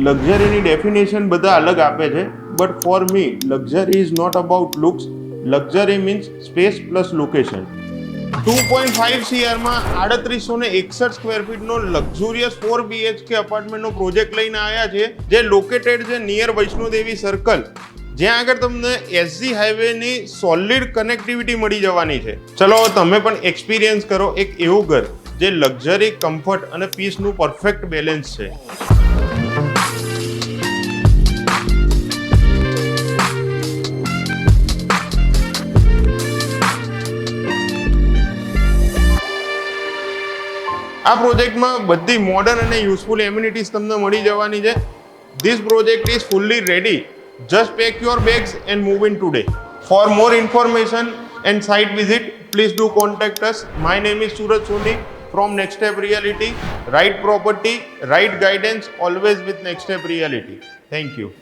લક્ઝરીની definition બધા અલગ આપે છે, but for me luxury is not about looks. Luxury means space plus location. 2.5 CRમાં 3861 સ્ક્વેર ફીટનો લક્ઝુરિયસ 4 BHK અપાર્ટમેન્ટનો પ્રોજેક્ટ લઈને આવ્યા છે, જે લોકેટેડ છે નિયર વૈષ્ણોદેવી સર્કલ, જ્યાં આગળ તમને SG હાઈવેની સોલિડ કનેક્ટિવિટી મળી જવાની છે. ચલો તમે પણ એક્સપિરિયન્સ કરો એક એવું ઘર જે લક્ઝરી, કમ્ફર્ટ અને પીસનું પરફેક્ટ બેલેન્સ છે. આ પ્રોજેક્ટમાં બધી મોડર્ન અને યુઝફુલ એમ્યુનિટીઝ તમને મળી જવાની છે. This project is fully ready. Just pack your bags and move in today. For more information and site visit, please do contact us. My name is Suraj Soni from Next Step Reality. Right property, right guidance, always with Next Step Reality. Thank you.